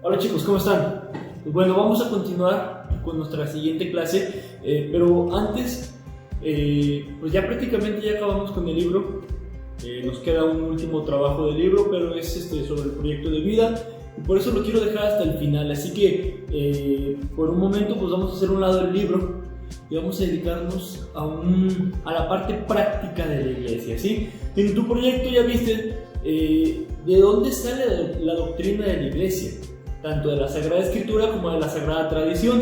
Hola chicos, ¿cómo están? Pues bueno, vamos a continuar con nuestra siguiente clase, pero antes, pues ya prácticamente ya acabamos con el libro. Nos queda un último trabajo del libro, pero es sobre el proyecto de vida, y por eso lo quiero dejar hasta el final. Así que por un momento pues vamos a hacer un lado el libro y vamos a dedicarnos a la parte práctica de la iglesia, ¿sí? En tu proyecto ya viste de dónde sale la doctrina de la iglesia, tanto de la Sagrada Escritura como de la Sagrada Tradición,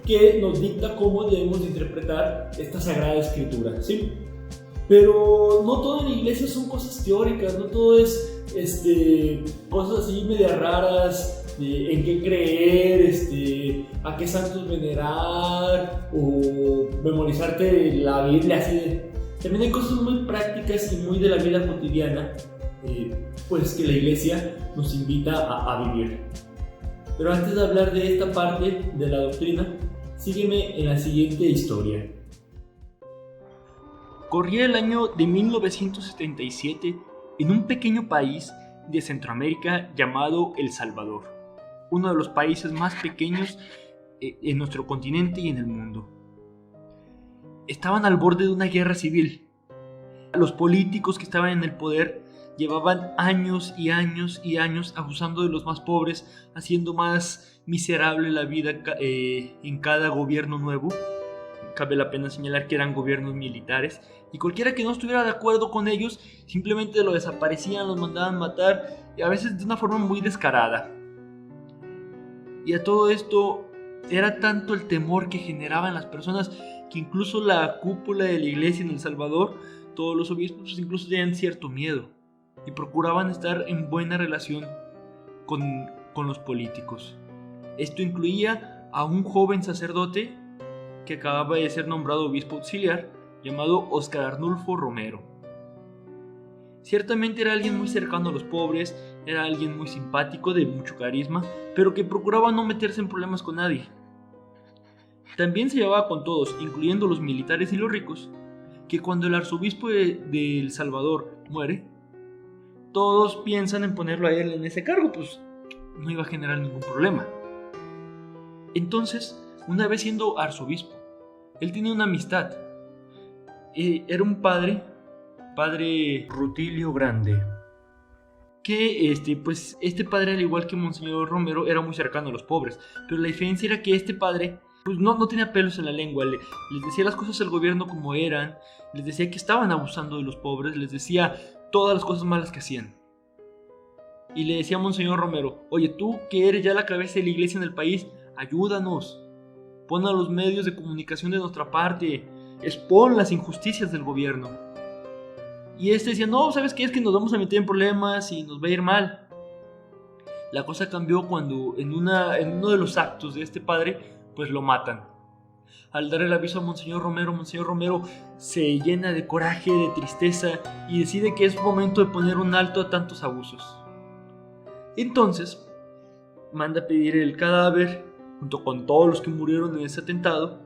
que nos dicta cómo debemos interpretar esta Sagrada Escritura, ¿sí? Pero no todo en la iglesia son cosas teóricas, no todo es cosas así medias raras, en qué creer, a qué santos venerar o memorizarte la Biblia así. También hay cosas muy prácticas y muy de la vida cotidiana, pues que la iglesia nos invita a vivir. Pero antes de hablar de esta parte de la doctrina, sígueme en la siguiente historia. Corría el año de 1977 en un pequeño país de Centroamérica llamado El Salvador, uno de los países más pequeños en nuestro continente y en el mundo. Estaban al borde de una guerra civil. Los políticos que estaban en el poder llevaban años y años y años abusando de los más pobres, haciendo más miserable la vida en cada gobierno nuevo. Cabe la pena señalar que eran gobiernos militares, y cualquiera que no estuviera de acuerdo con ellos simplemente lo desaparecían, los mandaban matar, y a veces de una forma muy descarada. Y a todo esto era tanto el temor que generaban las personas que incluso la cúpula de la iglesia en El Salvador, todos los obispos incluso tenían cierto miedo y procuraban estar en buena relación con los políticos. Esto incluía a un joven sacerdote que acababa de ser nombrado obispo auxiliar, llamado Óscar Arnulfo Romero. Ciertamente era alguien muy cercano a los pobres, era alguien muy simpático, de mucho carisma, pero que procuraba no meterse en problemas con nadie. También se llevaba con todos, incluyendo los militares y los ricos, que cuando el arzobispo de El Salvador muere, todos piensan en ponerlo a él en ese cargo, pues no iba a generar ningún problema. Entonces, una vez siendo arzobispo, él tenía una amistad. Era un padre Rutilio Grande, que este padre, al igual que Monseñor Romero, era muy cercano a los pobres, pero la diferencia era que este padre pues no tenía pelos en la lengua, les decía las cosas al gobierno como eran, les decía que estaban abusando de los pobres, les decía todas las cosas malas que hacían. Y le decía a Monseñor Romero: oye, tú que eres ya la cabeza de la iglesia en el país, ayúdanos. Pon a los medios de comunicación de nuestra parte, expon las injusticias del gobierno. Y decía: no, ¿sabes qué? Es que nos vamos a meter en problemas y nos va a ir mal. La cosa cambió cuando en uno de los actos de este padre, pues lo matan. Al dar el aviso a Monseñor Romero se llena de coraje, de tristeza, y decide que es momento de poner un alto a tantos abusos. Entonces, manda a pedir el cadáver junto con todos los que murieron en ese atentado,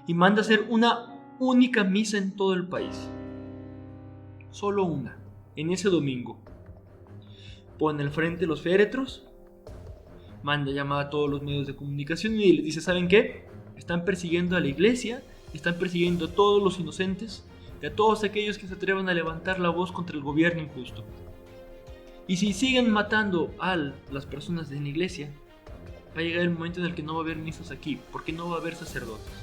y manda hacer una única misa en todo el país. Solo una, en ese domingo. Pone al frente los féretros, manda llamar a todos los medios de comunicación y les dice: ¿saben qué? Están persiguiendo a la iglesia, están persiguiendo a todos los inocentes y a todos aquellos que se atrevan a levantar la voz contra el gobierno injusto. Y si siguen matando a las personas de la iglesia, va a llegar el momento en el que no va a haber misas aquí, porque no va a haber sacerdotes.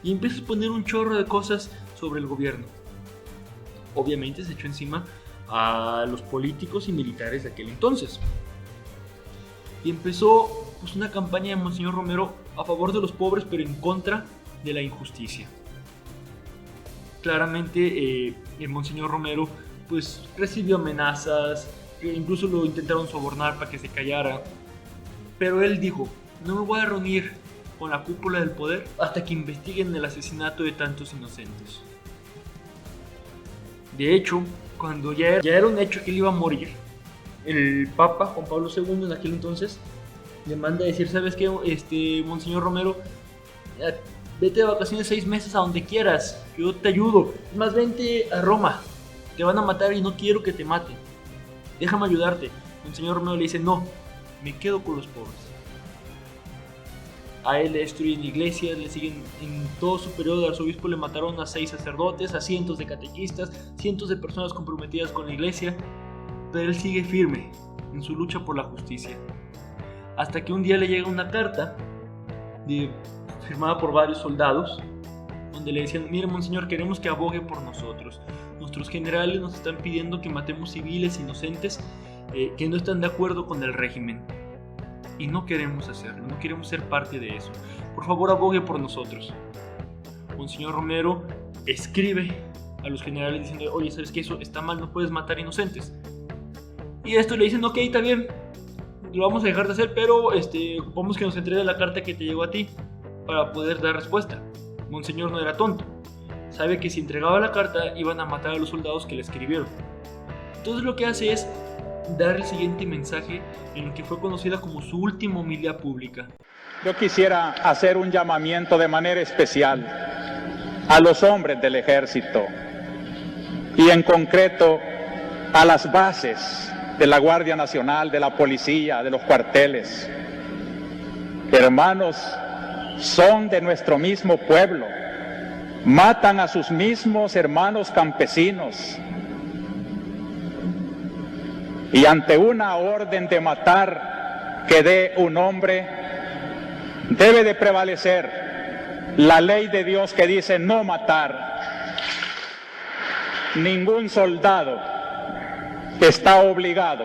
Y empieza a poner un chorro de cosas sobre el gobierno. Obviamente se echó encima a los políticos y militares de aquel entonces. Y empezó pues una campaña de Monseñor Romero a favor de los pobres, pero en contra de la injusticia. Claramente el Monseñor Romero pues recibió amenazas, incluso lo intentaron sobornar para que se callara. Pero él dijo: no me voy a reunir con la cúpula del poder hasta que investiguen el asesinato de tantos inocentes. De hecho, cuando ya era un hecho que él iba a morir, el Papa Juan Pablo II en aquel entonces le manda a decir: ¿sabes qué, Monseñor Romero? Vete de vacaciones 6 meses a donde quieras, yo te ayudo. Más vente a Roma, te van a matar y no quiero que te maten. Déjame ayudarte. Monseñor Romero le dice, no, me quedo con los pobres. A él le destruyen iglesias, le siguen en todo su periodo de arzobispo, le mataron a 6 sacerdotes, a cientos de catequistas, cientos de personas comprometidas con la iglesia, pero él sigue firme en su lucha por la justicia. Hasta que un día le llega una carta firmada por varios soldados, donde le decían, mire monseñor, queremos que abogue por nosotros. Nuestros generales nos están pidiendo que matemos civiles inocentes que no están de acuerdo con el régimen. Y no queremos hacerlo, no queremos ser parte de eso. Por favor, abogue por nosotros. Monseñor Romero escribe a los generales diciendo, oye, ¿sabes qué? Eso está mal, no puedes matar inocentes. Y esto le dicen, ok, está bien, lo vamos a dejar de hacer, pero ocupamos que nos entregue la carta que te llegó a ti para poder dar respuesta. Monseñor no era tonto. Sabe que si entregaba la carta iban a matar a los soldados que le escribieron. Entonces lo que hace es dar el siguiente mensaje en lo que fue conocida como su última homilía pública. Yo quisiera hacer un llamamiento de manera especial a los hombres del ejército y en concreto a las bases de la Guardia Nacional, de la policía, de los cuarteles. Hermanos, son de nuestro mismo pueblo, matan a sus mismos hermanos campesinos. Y ante una orden de matar que dé un hombre, debe de prevalecer la ley de Dios que dice no matar. Ningún soldado está obligado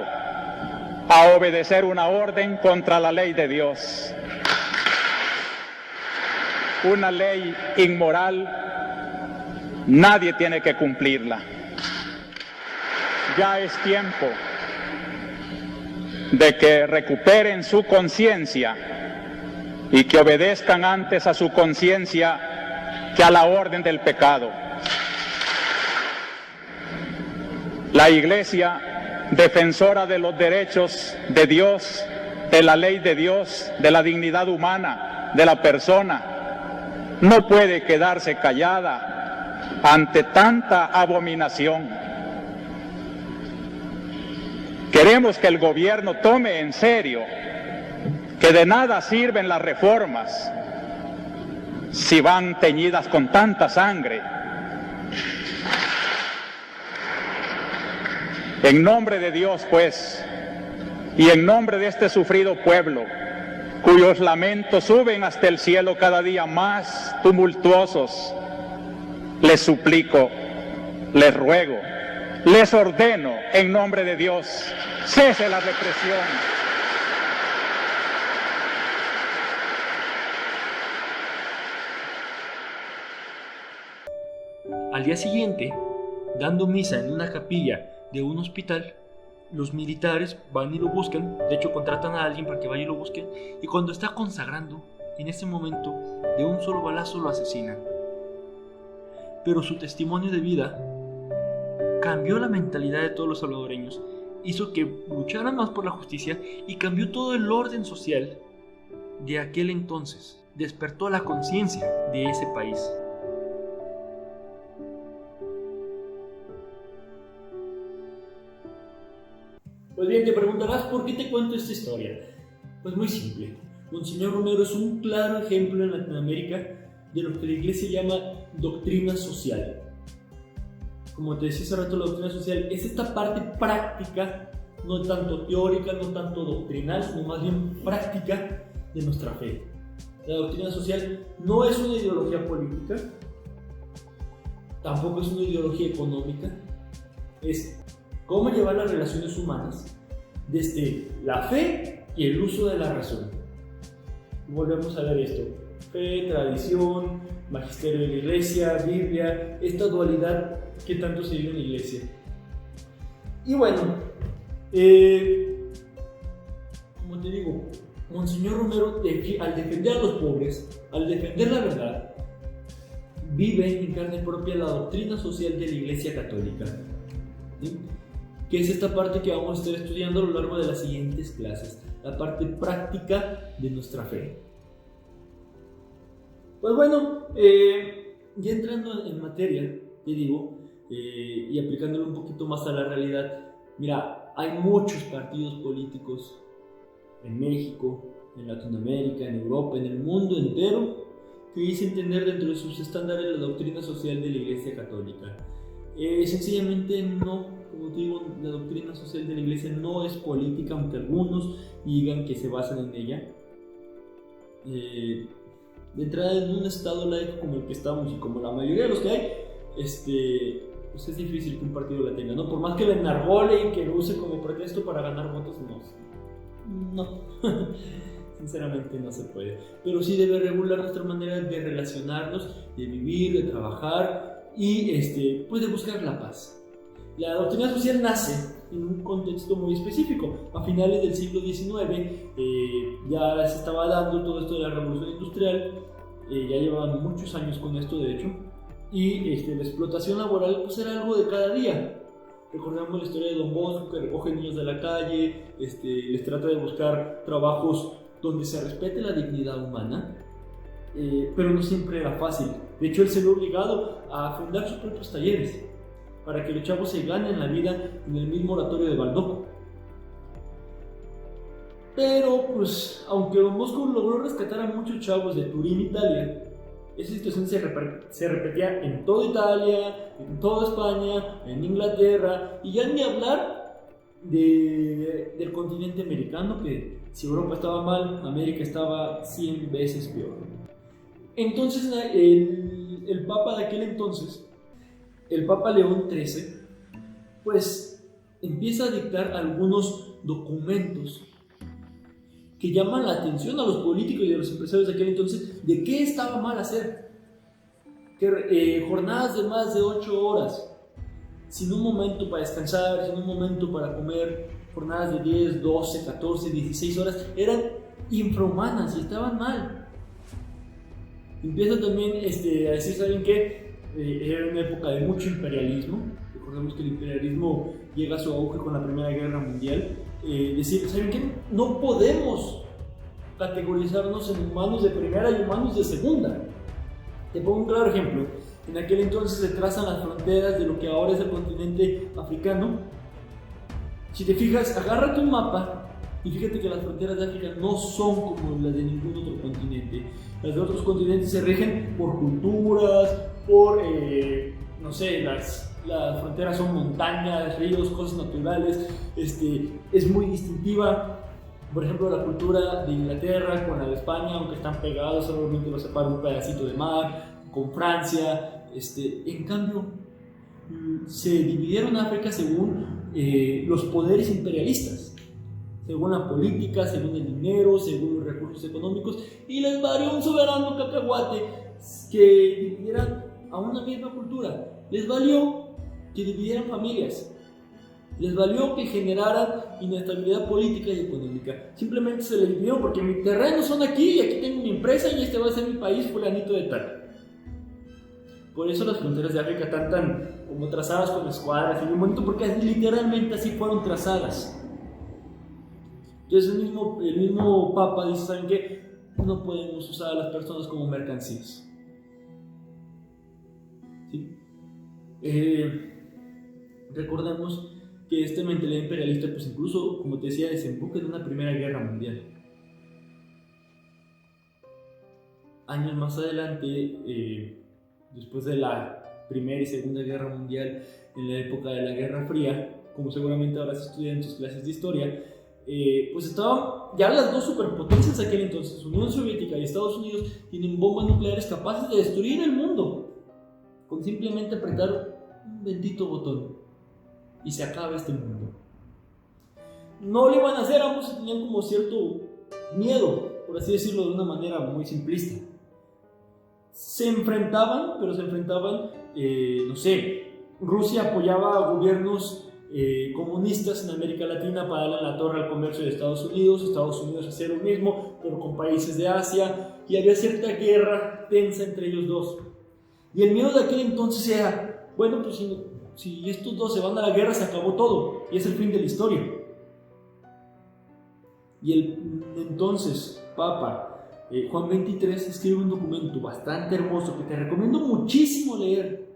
a obedecer una orden contra la ley de Dios. Una ley inmoral, nadie tiene que cumplirla. Ya es tiempo de que recuperen su conciencia y que obedezcan antes a su conciencia que a la orden del pecado. La Iglesia, defensora de los derechos de Dios, de la ley de Dios, de la dignidad humana, de la persona, no puede quedarse callada ante tanta abominación. Queremos que el gobierno tome en serio que de nada sirven las reformas si van teñidas con tanta sangre. En nombre de Dios, pues, y en nombre de este sufrido pueblo, cuyos lamentos suben hasta el cielo cada día más tumultuosos, les suplico, les ruego, les ordeno en nombre de Dios, cese la represión. Al día siguiente, dando misa en una capilla de un hospital, los militares van y lo buscan, de hecho contratan a alguien para que vaya y lo busquen, y cuando está consagrando, en ese momento, de un solo balazo lo asesinan. Pero su testimonio de vida cambió la mentalidad de todos los salvadoreños, hizo que lucharan más por la justicia y cambió todo el orden social de aquel entonces, despertó la conciencia de ese país. Pues bien, te preguntarás por qué te cuento esta historia. Pues muy simple. Monseñor Romero es un claro ejemplo en Latinoamérica de lo que la Iglesia llama doctrina social. Como te decía hace rato, la doctrina social es esta parte práctica, no tanto teórica, no tanto doctrinal, sino más bien práctica de nuestra fe. La doctrina social no es una ideología política, tampoco es una ideología económica, es cómo llevar las relaciones humanas desde la fe y el uso de la razón. Volvemos a ver esto: fe, tradición, magisterio de la Iglesia, Biblia, esta dualidad que tanto se vive en la Iglesia. Y bueno, como te digo, Monseñor Romero, al defender a los pobres, al defender la verdad, vive en carne propia la doctrina social de la Iglesia Católica, ¿sí? Que es esta parte que vamos a estar estudiando a lo largo de las siguientes clases, la parte práctica de nuestra fe. Pues bueno, ya entrando en materia, te digo, y aplicándolo un poquito más a la realidad, mira, Hay muchos partidos políticos en México, en Latinoamérica, en Europa, en el mundo entero, que dicen tener dentro de sus estándares la doctrina social de la Iglesia Católica. Sencillamente no, como te digo, la doctrina social de la Iglesia no es política, aunque algunos digan que se basan en ella. De entrada, en un estado laico como el que estamos y como la mayoría de los que hay, pues es difícil que un partido la tenga, ¿no? Por más que la enargole y que lo use como pretexto para ganar votos, no. Sinceramente no se puede. Pero sí debe regular nuestra manera de relacionarnos, de vivir, de trabajar y pues de buscar la paz. La doctrina social nace en un contexto muy específico. A finales del siglo XIX ya se estaba dando todo esto de la revolución industrial, ya llevaban muchos años con esto de hecho, y la explotación laboral pues era algo de cada día. Recordamos la historia de Don Bosco, que recoge niños de la calle, les trata de buscar trabajos donde se respete la dignidad humana, pero no siempre era fácil. De hecho, él se vio obligado a fundar sus propios talleres para que los chavos se ganen la vida en el mismo oratorio de Baldoco. Pero, pues, aunque Don Bosco logró rescatar a muchos chavos de Turín, Italia, esa situación se repetía en toda Italia, en toda España, en Inglaterra, y ya ni hablar del continente americano, que si Europa estaba mal, América estaba 100 veces peor. Entonces, el Papa de aquel entonces, el Papa León XIII, pues empieza a dictar algunos documentos que llaman la atención a los políticos y a los empresarios de aquel entonces de qué estaba mal hacer. Jornadas de más de 8 horas, sin un momento para descansar, sin un momento para comer, jornadas de 10, 12, 14, 16 horas, eran infrahumanas y estaban mal. Empieza también a decir, ¿saben qué? Era una época de mucho imperialismo. Recordemos que el imperialismo llega a su auge con la Primera Guerra Mundial. Decir, ¿saben qué? No podemos categorizarnos en humanos de primera y humanos de segunda. Te pongo un claro ejemplo. En aquel entonces se trazan las fronteras de lo que ahora es el continente africano. Si te fijas, agárrate un mapa y fíjate que las fronteras de África no son como las de ningún otro continente. Las de otros continentes se rigen por culturas, por, no sé, las fronteras son montañas, ríos, cosas naturales. Es muy distintiva. Por ejemplo, la cultura de Inglaterra con la de España, aunque están pegados, solamente los separa un pedacito de mar. Con Francia, en cambio, se dividieron África según los poderes imperialistas, según la política, según el dinero, según los recursos económicos, y les valió un soberano cacahuate que dividieran a una misma cultura. Les valió que dividieran familias, les valió que generaran inestabilidad política y económica. Simplemente se les dividieron porque mis terrenos son aquí y aquí tengo mi empresa y este va a ser mi país fulanito de tal. Por eso las fronteras de África están tan como trazadas con escuadras y muy bonito, porque literalmente así fueron trazadas. Entonces el mismo Papa dice, ¿saben qué? No podemos usar a las personas como mercancías. ¿Sí? Recordemos que esta mentalidad imperialista, pues incluso, como te decía, desemboca en una Primera Guerra Mundial. Años más adelante, después de la Primera y Segunda Guerra Mundial, en la época de la Guerra Fría, como seguramente ahora se estudia en tus clases de historia, pues estaban ya las dos superpotencias de aquel entonces, Unión Soviética y Estados Unidos, tienen bombas nucleares capaces de destruir el mundo con simplemente apretar un bendito botón y se acaba este mundo. No lo iban a hacer, ambos tenían como cierto miedo, por así decirlo de una manera muy simplista. Se enfrentaban, pero se enfrentaban, no sé, Rusia apoyaba a gobiernos comunistas en América Latina para darle la torre al comercio de Estados Unidos hacía lo mismo, pero con países de Asia, y había cierta guerra tensa entre ellos dos. Y el miedo de aquel entonces era, bueno, pues si estos dos se van a la guerra, se acabó todo, y es el fin de la historia. Y el entonces Papa Juan XXIII escribe un documento bastante hermoso que te recomiendo muchísimo leer,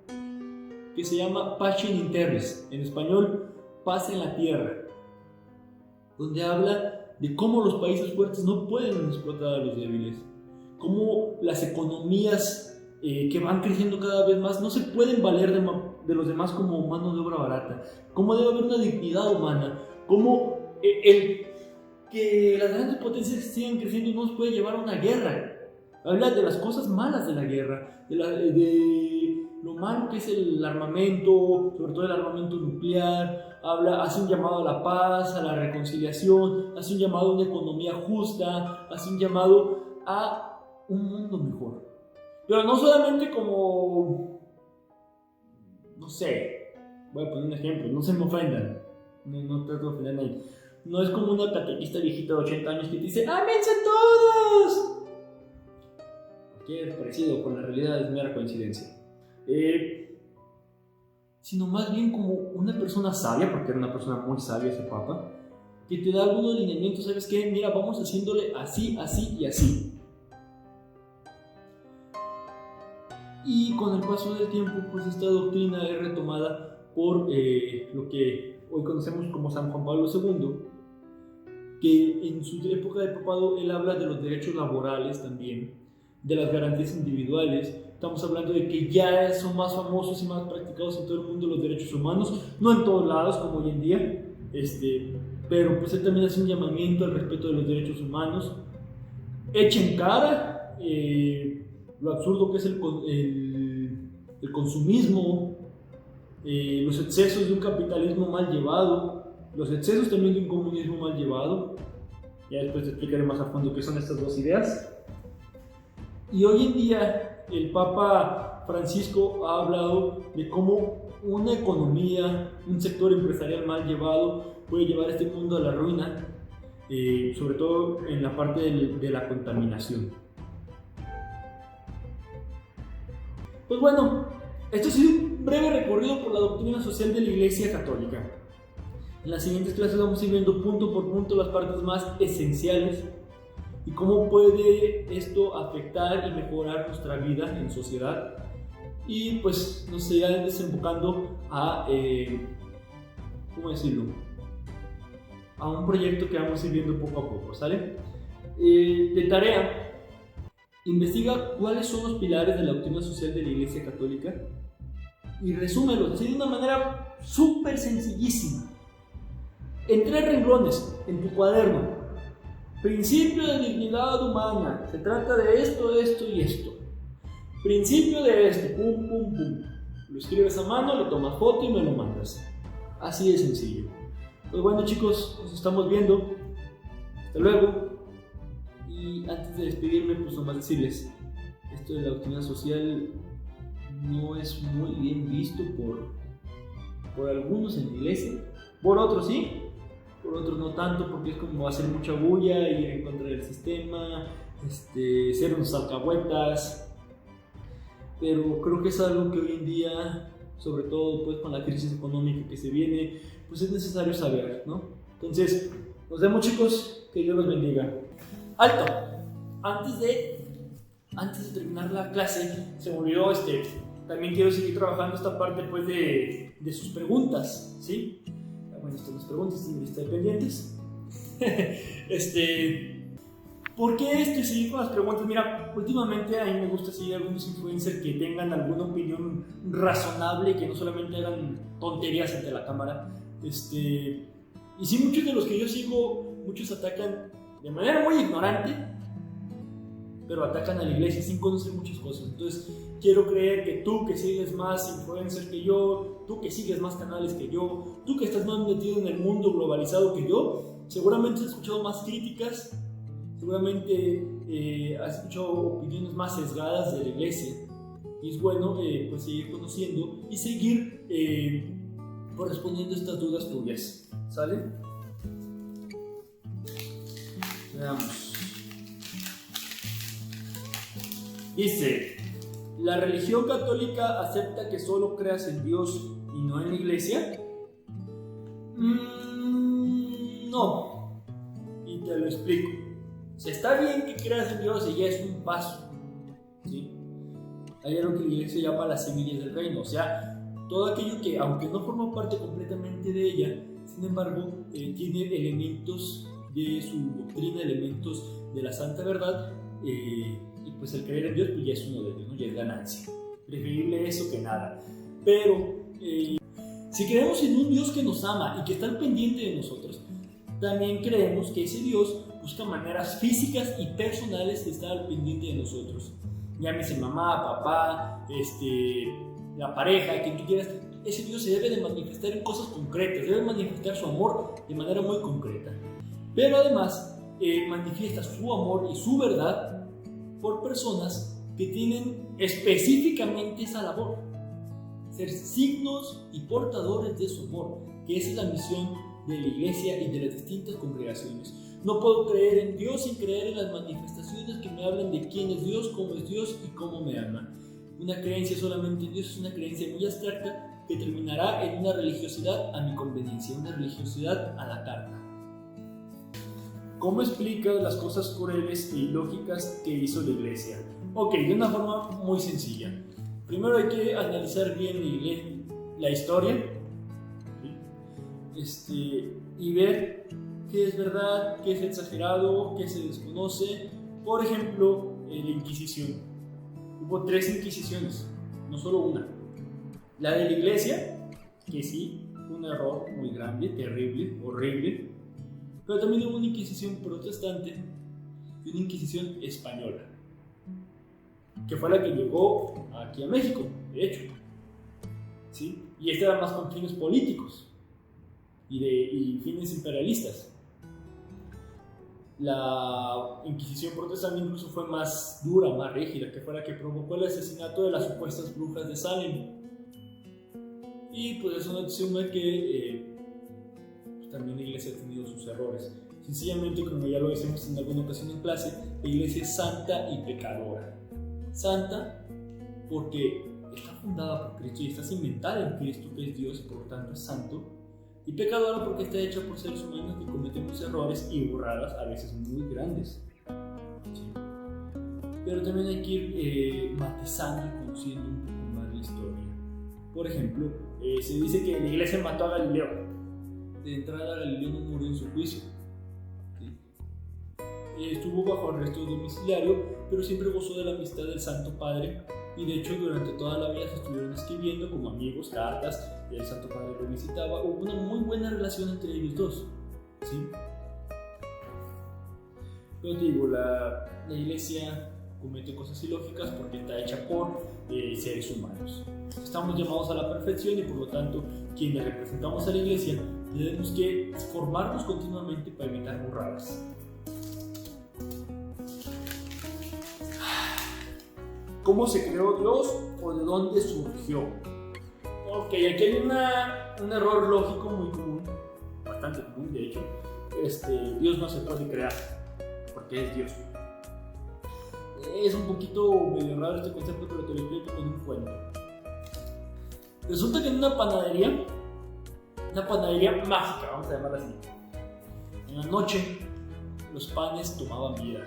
que se llama Pacem in Terris, en español, Paz en la Tierra. donde habla de cómo los países fuertes no pueden explotar a los débiles, cómo las economías que van creciendo cada vez más no se pueden valer de los demás como mano de obra barata, cómo debe haber una dignidad humana, cómo que las grandes potencias sigan creciendo no nos puede llevar a una guerra. Habla de las cosas malas de la guerra, de lo malo que es el armamento, sobre todo el armamento nuclear. Hace un llamado a la paz, a la reconciliación, hace un llamado a una economía justa, hace un llamado a un mundo mejor. Pero no solamente como, no sé, voy a poner un ejemplo, no se me ofendan, no trato de ofender a nadie. No es como una catequista viejita de 80 años que te dice ¡ámense todos! Que es parecido con la realidad, es mera coincidencia. Sino más bien como una persona sabia, porque era una persona muy sabia ese papa, que te da algunos lineamientos. ¿Sabes qué? Mira, vamos haciéndole así, así y así. Y con el paso del tiempo, pues esta doctrina es retomada por lo que hoy conocemos como San Juan Pablo II, que en su época de papado él habla de los derechos laborales también, de las garantías individuales. Estamos hablando de que ya son más famosos y más practicados en todo el mundo los derechos humanos, no en todos lados como hoy en día, pero pues él también hace un llamamiento al respeto de los derechos humanos. Echa en cara lo absurdo que es el consumismo, los excesos de un capitalismo mal llevado, los excesos también de un comunismo mal llevado. Ya después te explicaré más a fondo qué son estas dos ideas. Y hoy en día el Papa Francisco ha hablado de cómo una economía, un sector empresarial mal llevado puede llevar a este mundo a la ruina, sobre todo en la parte de la contaminación. Pues bueno, esto ha sido un breve recorrido por la doctrina social de la Iglesia Católica. En las siguientes clases vamos a ir viendo punto por punto las partes más esenciales y cómo puede esto afectar y mejorar nuestra vida en sociedad. Y pues nos irá desembocando a, ¿cómo decirlo? A un proyecto que vamos a ir viendo poco a poco, ¿sale? De tarea, investiga cuáles son los pilares de la doctrina social de la Iglesia Católica y resúmelos así de una manera súper sencillísima. En 3 renglones, en tu cuaderno. Principio de dignidad humana. Se trata de esto, esto y esto. Principio de esto. Pum, pum, pum. Lo escribes a mano, le tomas foto y me lo mandas. Así de sencillo. Pues bueno, chicos, nos estamos viendo. Hasta luego. Y antes de despedirme, pues nomás decirles, esto de la doctrina social no es muy bien visto por algunos en la iglesia, por otros sí, por otros no tanto, porque es como hacer mucha bulla, ir en contra del sistema, ser unos alcahuetas. Pero creo que es algo que hoy en día, sobre todo pues con la crisis económica que se viene, pues es necesario saber, ¿no? Entonces, nos vemos, chicos, que Dios los bendiga. ¡Alto! Antes de terminar la clase, se me olvidó, también quiero seguir trabajando esta parte pues de sus preguntas, ¿sí? Bueno, estas las preguntas, en lista de pendientes. ¿Por qué seguir con las preguntas? Mira, últimamente a mí me gusta seguir a algunos influencers que tengan alguna opinión razonable, que no solamente hagan tonterías ante la cámara. Y sí, muchos de los que yo sigo, muchos atacan de manera muy ignorante, pero atacan a la iglesia sin conocer muchas cosas. Entonces, quiero creer que tú que sigues más influencers que yo, tú que sigues más canales que yo, tú que estás más metido en el mundo globalizado que yo, seguramente has escuchado más críticas, seguramente has escuchado opiniones más sesgadas de la iglesia. Y es bueno pues seguir conociendo y seguir correspondiendo a estas dudas tuyas. ¿Sale? Veamos. Dice, ¿la religión católica acepta que solo creas en Dios y no en la iglesia? No. Y te lo explico. O sea, está bien que creas en Dios y ya es un paso, ¿sí? Hay algo que la iglesia llama las semillas del reino. O sea, todo aquello que, aunque no forma parte completamente de ella, sin embargo, tiene elementos de su doctrina, elementos de la santa verdad, y pues el creer en Dios pues ya es uno de ellos, ¿no? Ya es ganancia. Preferible eso que nada. Pero si creemos en un Dios que nos ama y que está al pendiente de nosotros, también creemos que ese Dios busca maneras físicas y personales de estar al pendiente de nosotros. Llámese mamá, papá, la pareja, quien tú quieras. Ese Dios se debe de manifestar en cosas concretas, debe manifestar su amor de manera muy concreta. Pero además manifiesta su amor y su verdad por personas que tienen específicamente esa labor. Ser signos y portadores de su amor, que esa es la misión de la iglesia y de las distintas congregaciones. No puedo creer en Dios sin creer en las manifestaciones que me hablan de quién es Dios, cómo es Dios y cómo me ama. Una creencia solamente en Dios es una creencia muy abstracta que terminará en una religiosidad a mi conveniencia, una religiosidad a la carta. ¿Cómo explica las cosas crueles e ilógicas que hizo la iglesia? Ok, de una forma muy sencilla. Primero hay que analizar bien la historia, ¿sí? Y ver qué es verdad, qué es exagerado, qué se desconoce. Por ejemplo, la Inquisición. Hubo 3 Inquisiciones, no solo una. La de la iglesia, que sí, un error muy grande, terrible, horrible. Pero también hubo una Inquisición protestante y una Inquisición española, que fue la que llegó aquí a México, de hecho, ¿sí? Y esta era más con fines políticos y fines imperialistas. La Inquisición protestante incluso fue más dura, más rígida, que fue la que provocó el asesinato de las supuestas brujas de Salem. Y pues eso no suma que también la iglesia ha tenido sus errores. Sencillamente, como ya lo decimos en alguna ocasión en clase, la iglesia es santa y pecadora. Santa porque está fundada por Cristo y está cimentada en Cristo, que es Dios, y por lo tanto es santo. Y pecadora porque está hecha por seres humanos que cometemos errores y burradas, a veces muy grandes. ¿Sí? Pero también hay que ir matizando y conociendo un poco más la historia. Por ejemplo, se dice que la iglesia mató a Galileo. De entrada, Galileo no murió en su juicio. ¿Sí? Estuvo bajo arresto domiciliario, pero siempre gozó de la amistad del Santo Padre. Y de hecho, durante toda la vida se estuvieron escribiendo como amigos, cartas. El Santo Padre lo visitaba. Hubo una muy buena relación entre ellos dos. ¿Sí? Pero te digo, la iglesia comete cosas ilógicas porque está hecha por seres humanos. Estamos llamados a la perfección y por lo tanto, quienes representamos a la iglesia, tenemos que formarnos continuamente para evitar burradas. ¿Cómo se creó Dios o de dónde surgió? Ok, aquí hay un error lógico muy común, bastante común de hecho. Dios no se puede crear porque es Dios. Es un poquito medio raro este concepto, pero te lo explico con un cuento. Resulta que en una panadería mágica, vamos a llamarla así, en la noche los panes tomaban vida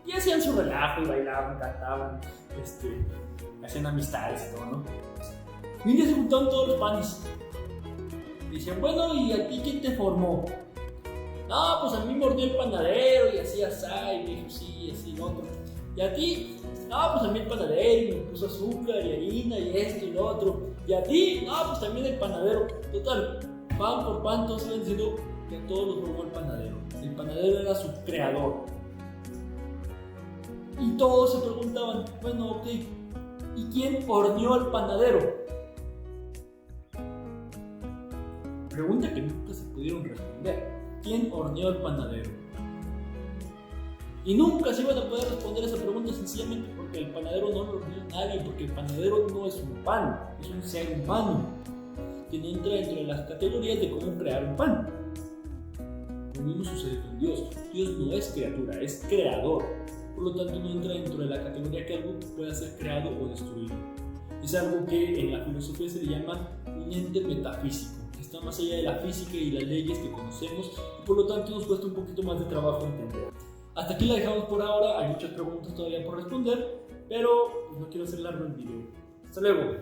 y hacían su relajo y bailaban, cantaban, hacían amistades y todo, ¿no? Y un día se juntaron todos los panes y decían, bueno, ¿y a ti quién te formó? No, pues a mí mordió el panadero y así, y me dijo sí, así, lo otro. ¿Y a ti? No, pues a mí el panadero y me puso azúcar y harina y esto y lo otro. ¿Y a ti? No, pues también el panadero. Total, pan por pan todos iban diciendo que a todos los robó el panadero. El panadero era su creador. Y todos se preguntaban, bueno, ok, ¿y quién horneó al panadero? Pregunta que nunca se pudieron responder. ¿Quién horneó al panadero? Y nunca se iban a poder responder esa pregunta sencillamente porque el panadero no lo horneó nadie, porque el panadero no es un pan, es un ser humano que no entra dentro de las categorías de cómo crear un pan. Lo mismo sucede con Dios. Dios no es criatura, es creador. Por lo tanto, no entra dentro de la categoría que algo pueda ser creado o destruido. Es algo que en la filosofía se le llama un ente metafísico, que está más allá de la física y las leyes que conocemos, y por lo tanto nos cuesta un poquito más de trabajo entender. Hasta aquí la dejamos por ahora, hay muchas preguntas todavía por responder, pero no quiero hacer largo el video. Hasta luego.